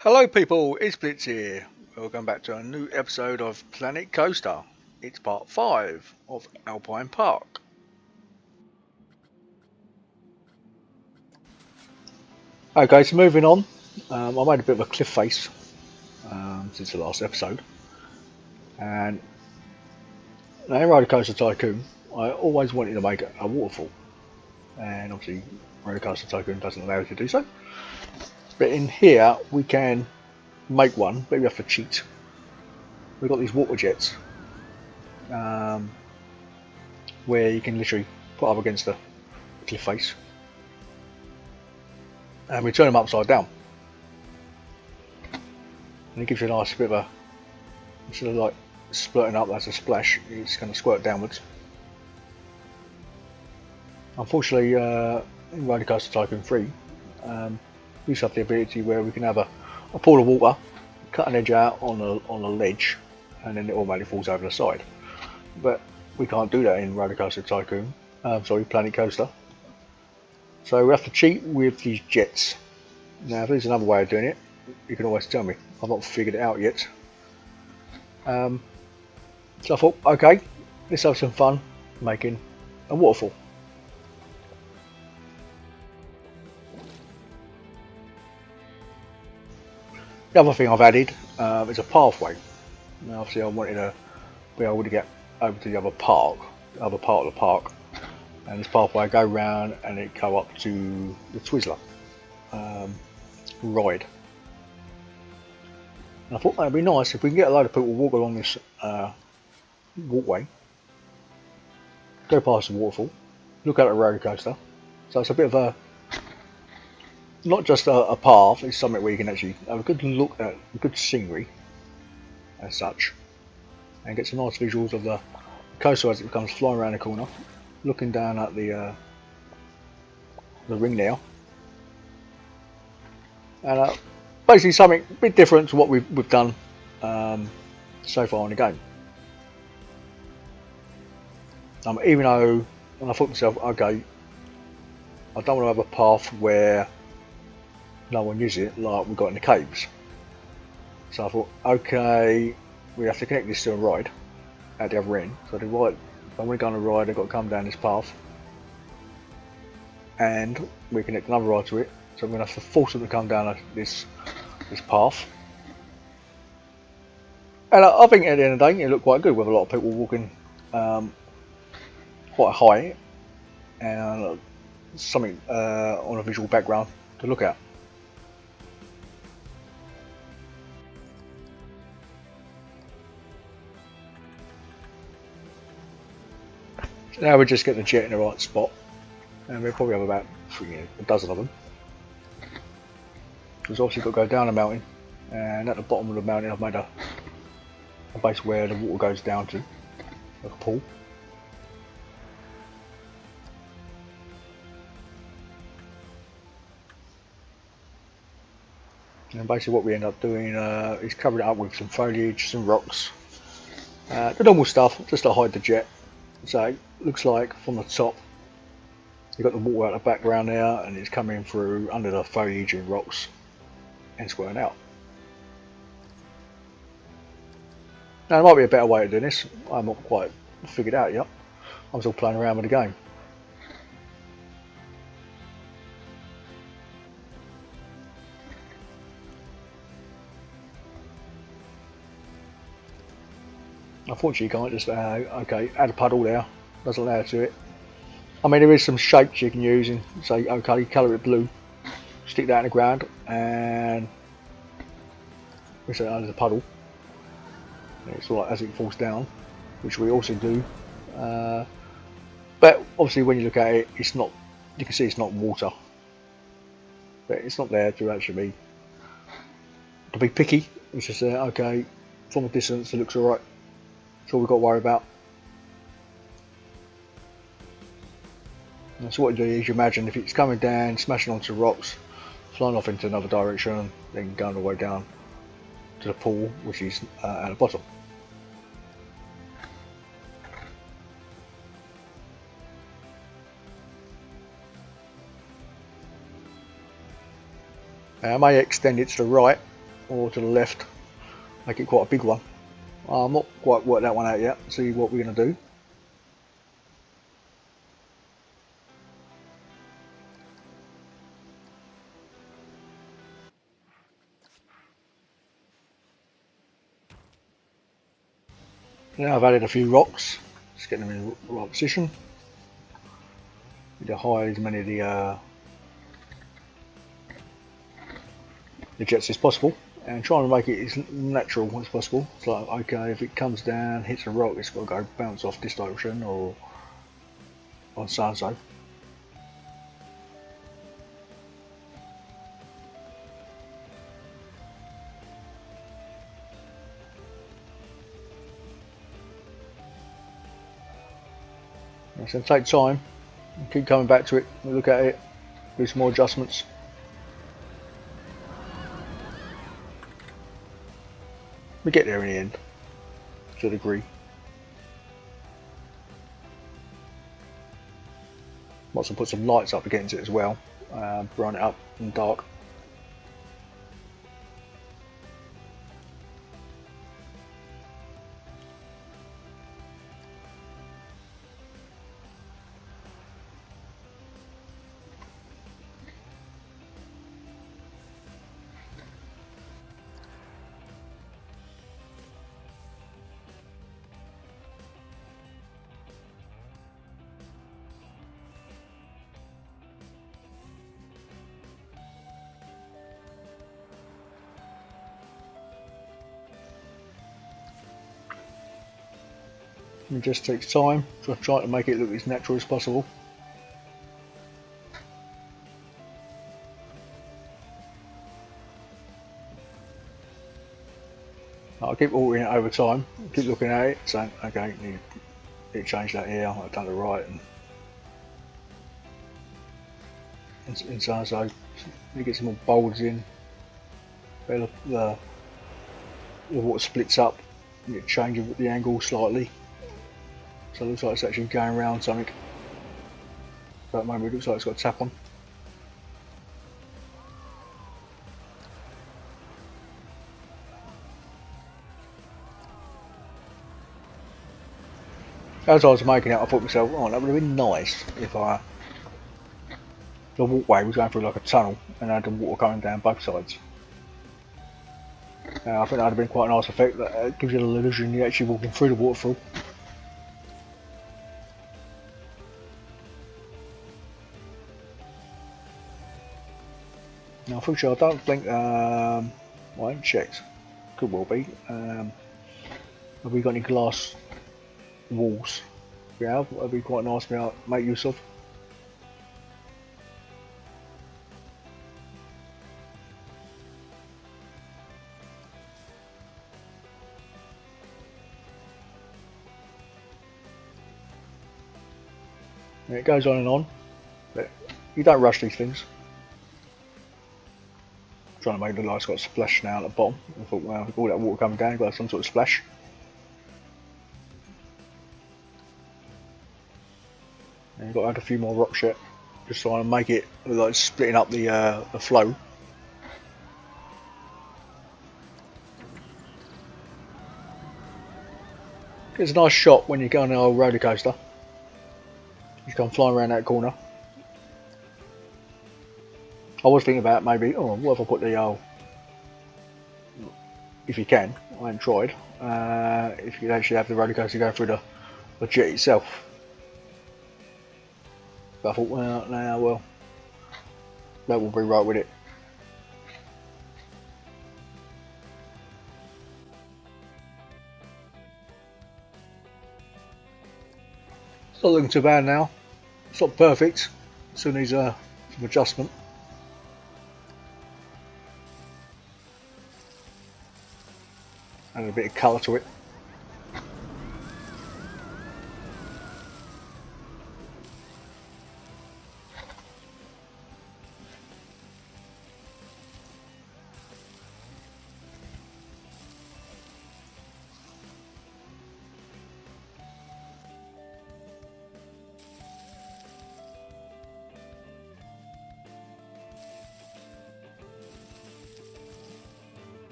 Hello people, it's Blitz here. Welcome back to a new episode of Planet Coaster. It's part 5 of Alpine Park. Okay, so moving on. I made a bit of a cliff face since the last episode. And now in Roller Coaster Tycoon, I always wanted to make a waterfall. And obviously Roller Coaster Tycoon doesn't allow you to do so. But in here we can make one, but we have to cheat. We've got these water jets where you can literally put up against the cliff face and we turn them upside down, and it gives you a nice bit of a, instead of like splurting up as a splash, it's going to squirt downwards. Unfortunately, in Roller Coaster Tycoon 3, we used to have the ability where we can have a pool of water, cut an edge out on a ledge, and then it automatically falls over the side. But we can't do that in Roller Coaster Tycoon. Planet Coaster. So we have to cheat with these jets. Now, if there's another way of doing it, you can always tell me. I've not figured it out yet. So I thought, okay, let's have some fun making a waterfall. The other thing I've added is a pathway. Now, obviously, I wanted to be able to get over to the other part of the park, and this pathway go round and it go up to the Twizzler ride. And I thought that'd be nice if we can get a load of people walk along this walkway, go past the waterfall, look at a roller coaster. So it's a bit of a, not just a path, it's something where you can actually have a good look at good scenery as such, and get some nice visuals of the coaster as it comes flying around the corner, looking down at the ring now, and basically something a bit different to what we've done so far in the game. Even though, and I thought to myself, okay, I don't want to have a path where no one uses it like we got in the caves. So I thought, okay, we have to connect this to a ride at the other end. So if I want to go on a ride, I've got to come down this path, and we connect another ride to it. So I'm going to have to force them to come down this path. And I think at the end of the day, it looked quite good with a lot of people walking quite high, and something on a visual background to look at. Now we just get the jet in the right spot, and we'll probably have about a dozen of them. We've obviously got to go down the mountain, and at the bottom of the mountain I've made a base where the water goes down to, like a pool. And basically what we end up doing is covering it up with some foliage, some rocks, the normal stuff, just to hide the jet. So it looks like from the top you've got the water out the background there, and it's coming through under the foliage and rocks and squirting out. Now there might be a better way of doing this. I'm not quite figured out yet. I'm still playing around with the game. Unfortunately, you can't just okay, add a puddle there. Doesn't allow you to do it. I mean, there is some shapes you can use and say, okay, colour it blue, stick that in the ground, and we set it under the puddle. And it's like as it falls down, which we also do. But obviously, when you look at it, it's not. You can see it's not water, but it's not there to actually be picky. It's just okay, from a distance, it looks alright. That's all we've got to worry about. And so what you do is you imagine if it's coming down, smashing onto rocks, flying off into another direction, then going all the way down to the pool, which is at the bottom. I may extend it to the right or to the left, make it quite a big one. I'm not quite worked that one out yet. See what we're going to do. Now I've added a few rocks, just getting them in the right position. Need to hide as many of the jets as possible, and trying to make it as natural as possible. It's like, okay, if it comes down, hits a rock, it's got to go bounce off this direction or on so and so. It's going to take time. Keep coming back to it, look at it, do some more adjustments. We get there in the end, to a degree. Might as well put some lights up against it as well, brighten it up and dark. It just takes time, so I'm trying to make it look as natural as possible. I'll keep altering it over time, keep looking at it, saying, okay, need to change that here, I've done it right, and so on. So you get some more boulders in, the water splits up, you change the angle slightly. So it looks like it's actually going around something. But maybe it looks like it's got a tap on. As I was making it, I thought to myself, oh, that would have been nice if the walkway was going through like a tunnel and had the water coming down both sides. I think that would have been quite a nice effect. That gives you the illusion you're actually walking through the waterfall. Now, unfortunately, I don't think, well, I haven't checked, could well be, have we got any glass walls? We have, that'd be quite nice to make use of. And it goes on and on, but you don't rush these things. Trying to make the light's got a splash now at the bottom. I thought, well, with all that water coming down, you've got some sort of splash. And you've got to add a few more rocks yet, just trying to make it look like it's splitting up the flow. It's a nice shot when you go on an old roller coaster. You come flying around that corner. I was thinking about maybe, oh, what if I put the if you can, I haven't tried, if you could actually have the roller coaster go through the jet itself. But I thought, well, nah, well, that will be right with it. It's not looking too bad now. It's not perfect. Still needs some adjustment. And a bit of colour to it.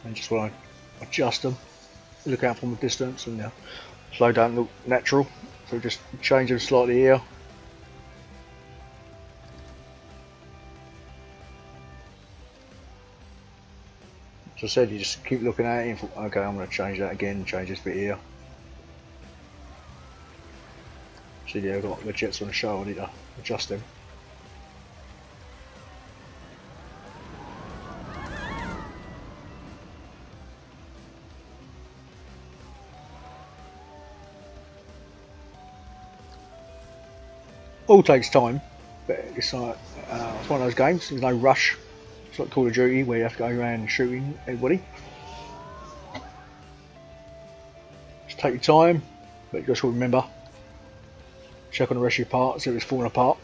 and just want to adjust them, look out from a distance, and slow down, look natural. So just change them slightly here. As I said, you just keep looking at it. Okay, I'm going to change that again. Change this bit here. See, yeah, I've got the jets on the show. I need to adjust them. All takes time, but it's like it's one of those games. There's no rush. It's like Call of Duty where you have to go around shooting everybody. Just take your time, but you just remember, check on the rest of your parts if it's falling apart.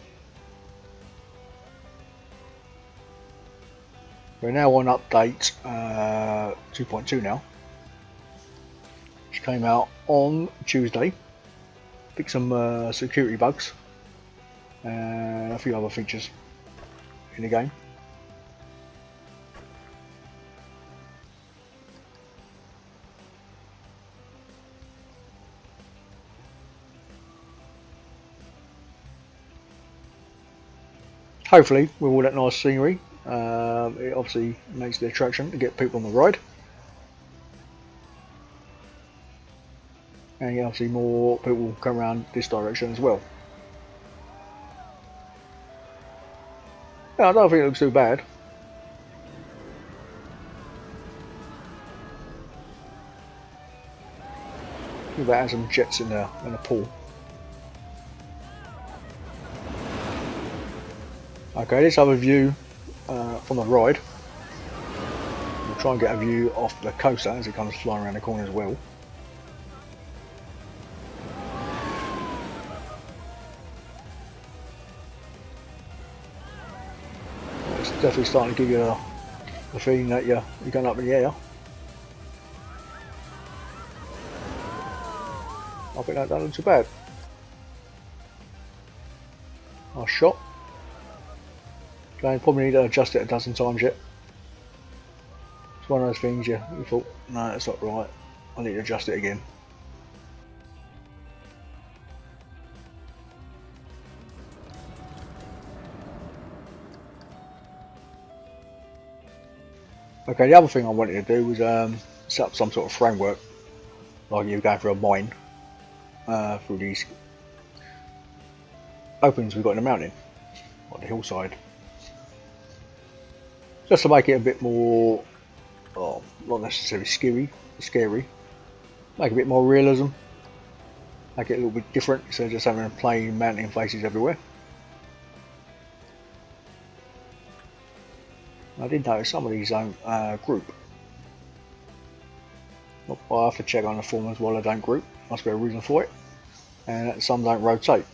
We're now on update 2.2 now, which came out on Tuesday. Picked some security bugs and a few other features in the game. Hopefully, with all that nice scenery, it obviously makes the attraction to get people on the ride. And obviously more people come around this direction as well. Yeah, I don't think it looks too bad. Think about having some jets in there and a pool. Okay, let's have a view from the ride. We'll try and get a view off the coaster as it comes flying around the corner as well. It's definitely starting to give you the feeling that you're going up in the air. I think that don't look too bad. Nice shot. Okay, probably need to adjust it a dozen times yet. It's one of those things you thought, no, that's not right. I need to adjust it again. Okay, the other thing I wanted to do was set up some sort of framework, like you're going for a mine through these openings we've got in the mountain, on the hillside. Just to make it a bit more, not necessarily scary, make it a bit more realism, make it a little bit different instead of just having plain mountain faces everywhere. I did notice some of these don't group. I have to check on the form as well, they don't group, must be a reason for it, and some don't rotate.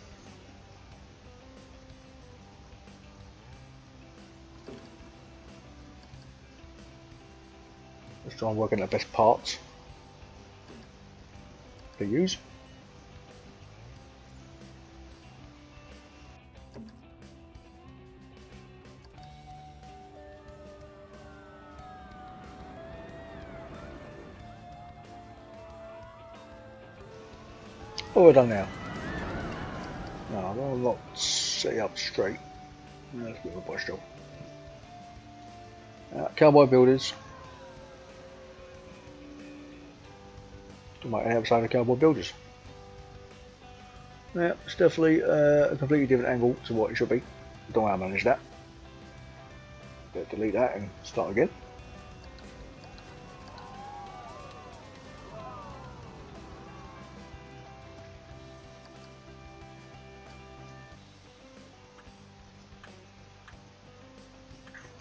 Let's try and work on the best parts to use. What have I done now? No, I'm not set it up straight. That's a bit of a botch job. Cowboy builders. I might have side of cowboy builders. Yeah, it's definitely a completely different angle to what it should be. Don't want to manage that. Delete that and start again.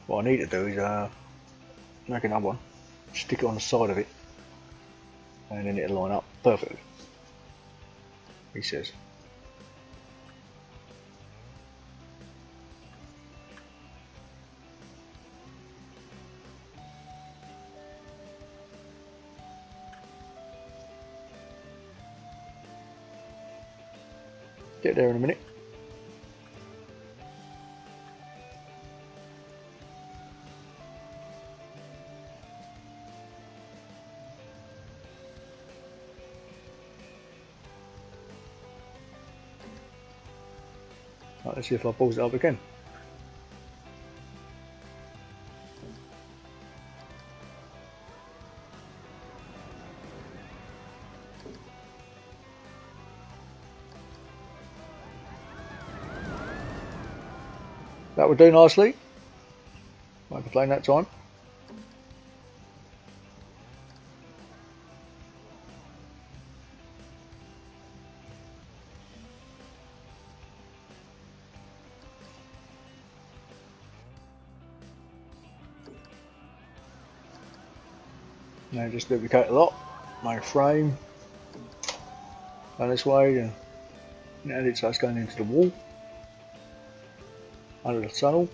What I need to do is make another one, stick it on the side of it, and then it'll line up perfectly. He says. Get there in a minute. Right, let's see if I pause it up again. That would do nicely. Won't complain that time. Now just duplicate a lot, make a frame, go this way, and now it starts going into the wall, under the tunnel.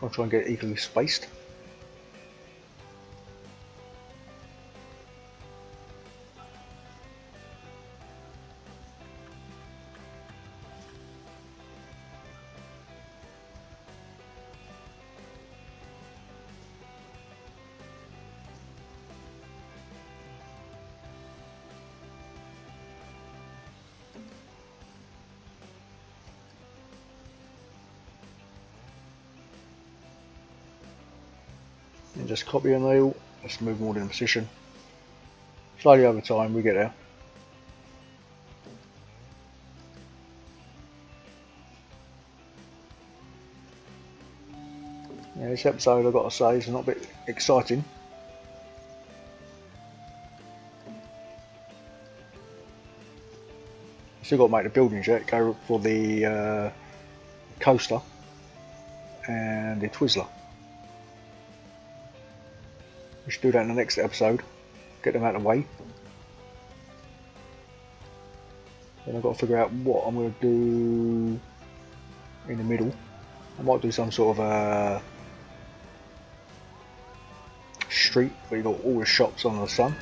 I'll try and get it equally spaced. And just copy a nail, just move them all in position. Slowly over time we get there. Yeah, this episode I've got to say is not a bit exciting. Still got to make the buildings yet, go for the coaster and the Twizzler. We should do that in the next episode, get them out of the way. Then I've got to figure out what I'm going to do in the middle. I might do some sort of a street where you've got all the shops on the sun.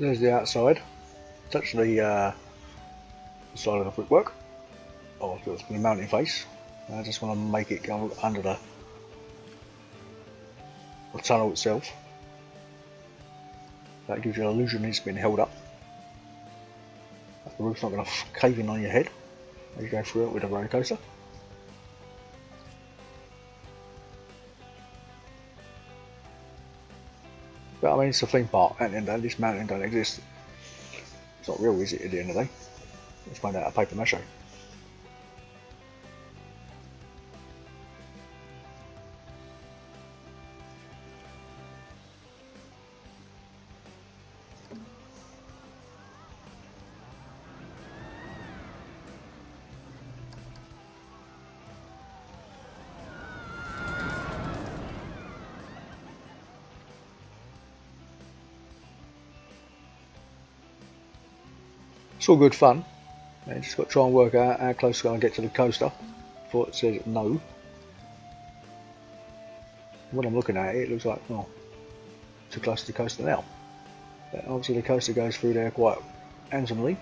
There's the outside. Touch the side of the brickwork, or the mounting face. I just want to make it go under the tunnel itself. That gives you an illusion it's been held up. The roof's not going to cave in on your head as you go through it with a roller coaster. But I mean, it's a theme park, and this mountain don't exist. It's not real, is it, at the end of the day? It's made out of paper mache. It's all good fun. You just got to try and work out how close we're going to get to the coaster before it says no. When I'm looking at it, it looks like, oh, too close to the coaster now. But obviously the coaster goes through there quite handsomely.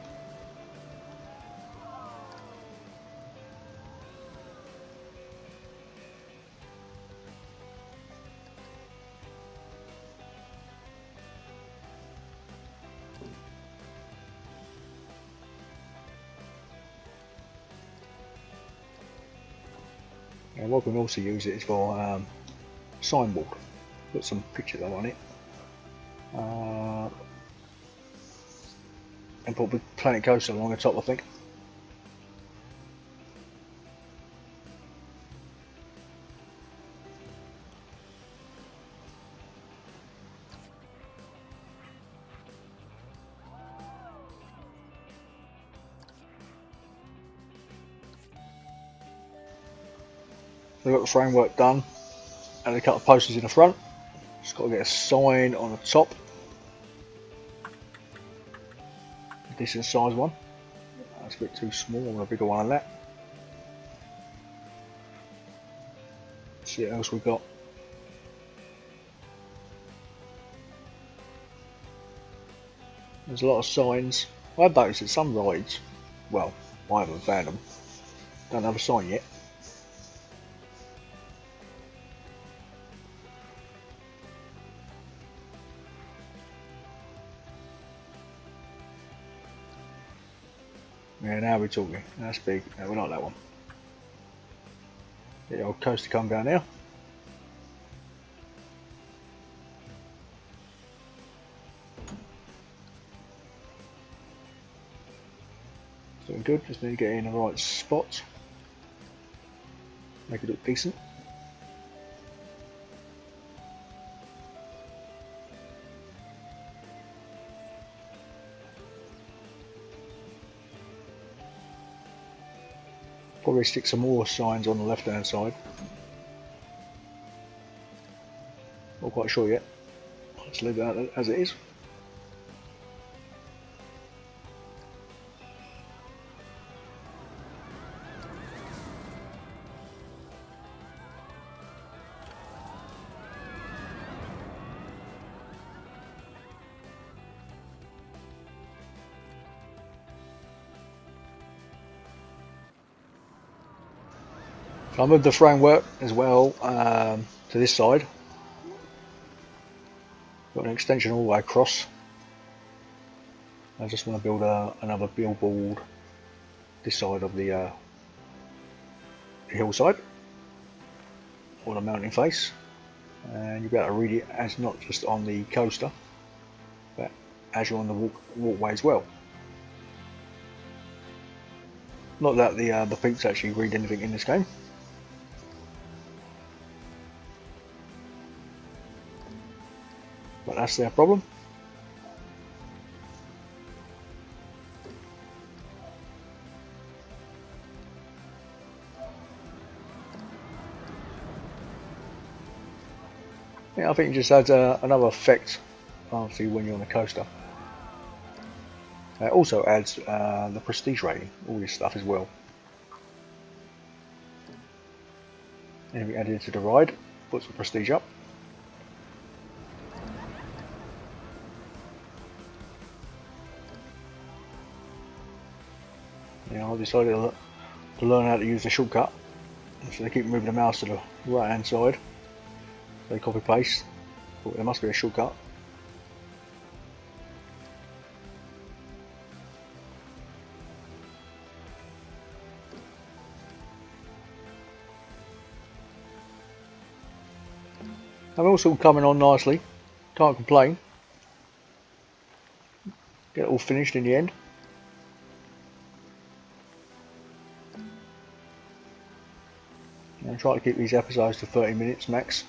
And what we can also use it is for signboard. Put some pictures on it. And put the Planet Coaster along the top, I think. We've got the framework done, and a couple of posters in the front. Just got to get a sign on the top. decent size one. That's a bit too small. I want a bigger one than that. Let's see what else we got. There's a lot of signs. I've noticed that some rides, well, I haven't found them, don't have a sign yet. Yeah, now we're talking. That's big. No, we're not that one. Get the old coaster come down now. Doing good. Just need to get in the right spot. Make it look decent. Probably stick some more signs on the left hand side. Not quite sure yet. Let's leave that as it is. So I moved the framework as well to this side. Got an extension all the way across. I just want to build another billboard this side of the hillside or the mountain face, and you'll be able to read it as not just on the coaster, but as you're on the walkway as well. Not that the peeps actually read anything in this game. But that's their problem. Yeah, I think it just adds another effect, obviously, when you're on the coaster. It also adds the prestige rating, all this stuff as well. And we add it to the ride, puts the prestige up. Yeah, I decided to learn how to use the shortcut. So they keep moving the mouse to the right hand side. They copy paste. But there must be a shortcut. I'm also coming on nicely. Can't complain. Get it all finished in the end. And try to keep these episodes to 30 minutes max.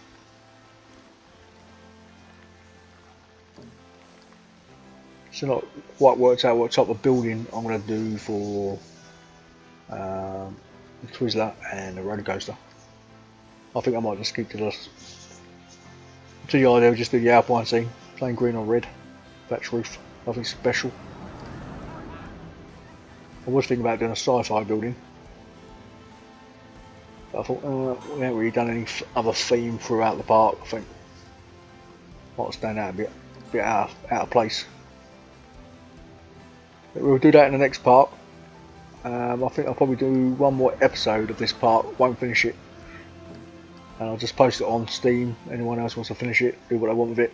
So not quite worked out what type of building I'm going to do for the Twizzler and the roller coaster. I think I might just keep to the idea of just do the Alpine scene, plain green or red, thatch roof, nothing special. I was thinking about doing a sci-fi building. I thought, we haven't really done any other theme throughout the park. I think might stand out a bit out of place. But we'll do that in the next part. I think I'll probably do one more episode of this part. Won't finish it, and I'll just post it on Steam. Anyone else wants to finish it, do what they want with it.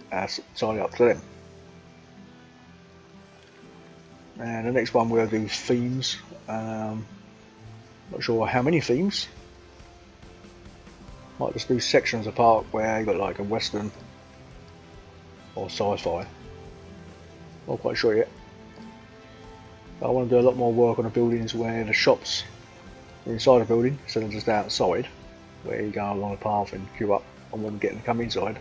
That's entirely up to them. And the next one we'll do themes. Not sure how many themes. Might just do sections of park where you got like a western or sci-fi. Not quite sure yet. But I want to do a lot more work on the buildings where the shops are inside the building instead of just outside, where you go along the path and queue up and when getting to come inside.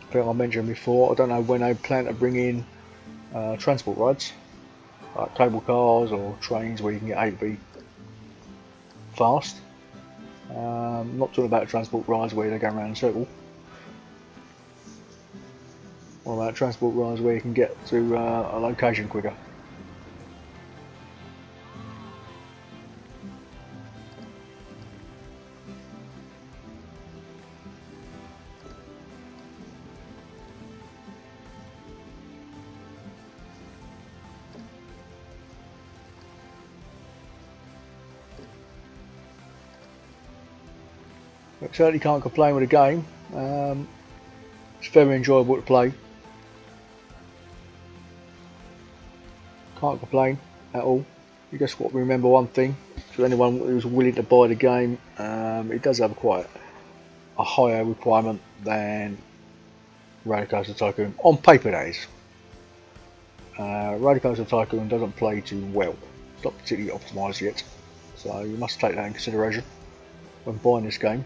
I think I mentioned before, I don't know when they plan to bring in transport rides, like cable cars or trains where you can get A to B fast. Not talking about transport rides where they go around in a circle. What about transport rides where you can get to a location quicker? But certainly can't complain with the game. It's very enjoyable to play. Can't complain at all. You just got to remember one thing: to anyone who's willing to buy the game, it does have quite a higher requirement than Roller Coaster Tycoon on paper days. Roller Coaster Tycoon doesn't play too well. It's not particularly optimised yet, so you must take that in consideration when buying this game.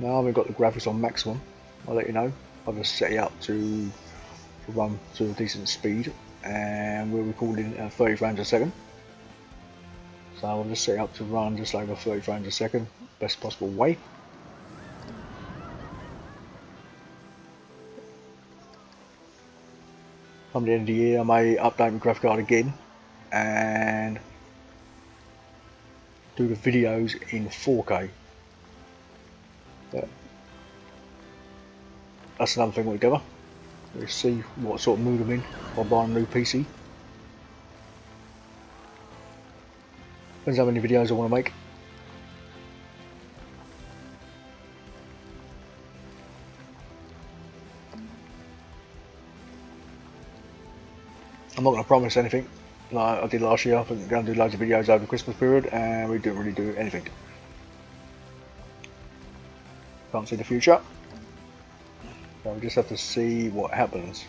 Now I've got the graphics on maximum. I'll let you know. I'll just set it up to run to a decent speed, and we're recording at 30 frames a second. So I'll just set it up to run just over 30 frames a second, best possible way. Come the end of the year, I may update my graphic card again and do the videos in 4K. But that's another thing altogether. We'll see what sort of mood I'm in if I buy a new PC. Depends how many videos I want to make. I'm not going to promise anything like I did last year. I think I'm going to do loads of videos over the Christmas period and we didn't really do anything. Can't see the future. So we just have to see what happens.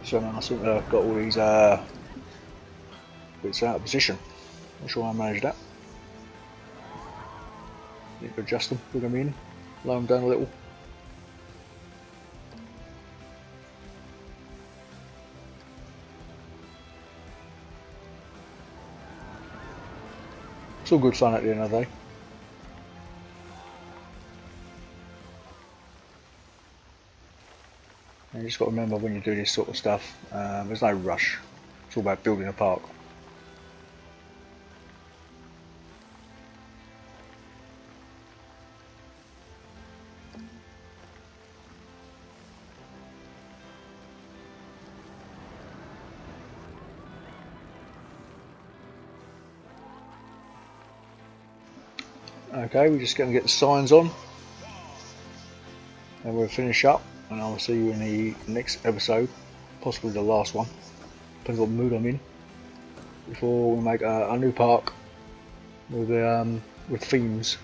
So now I think I've got all these bits out of position. Not sure how I managed that. Need to adjust them, bring them in, lower them down a little. It's all good fun at the end of the day. And you just got to remember when you do this sort of stuff, there's no rush. It's all about building a park. Okay, we're just going to get the signs on and we'll finish up, and I'll see you in the next episode, possibly the last one, depends what mood I'm in, before we make a new park with themes.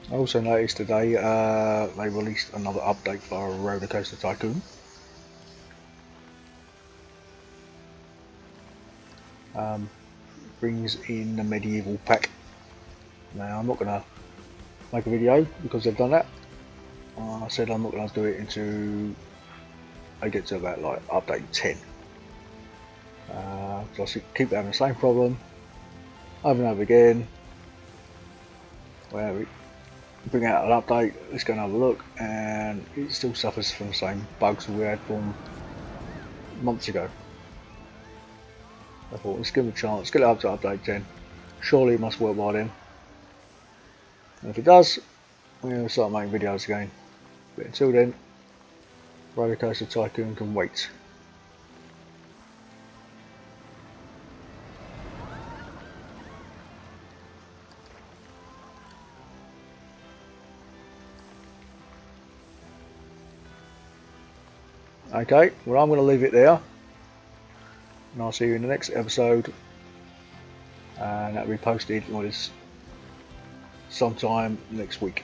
I also noticed today they released another update for Roller Coaster Tycoon. Brings in the medieval pack. Now I'm not going to make a video because they've done that. I said I'm not going to do it until I get to about like update 10. So I keep having the same problem over and over again, where we bring out an update, let's go and have a look, and it still suffers from the same bugs we had from months ago. I thought, let's give it a chance, get it up to update 10. Surely it must work by then. And if it does, we'll start making videos again. But until then, Roller Coaster Tycoon can wait. Okay, well I'm going to leave it there, and I'll see you in the next episode, and that'll be posted sometime next week.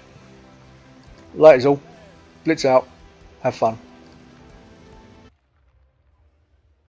Laters all, Blitz out, have fun.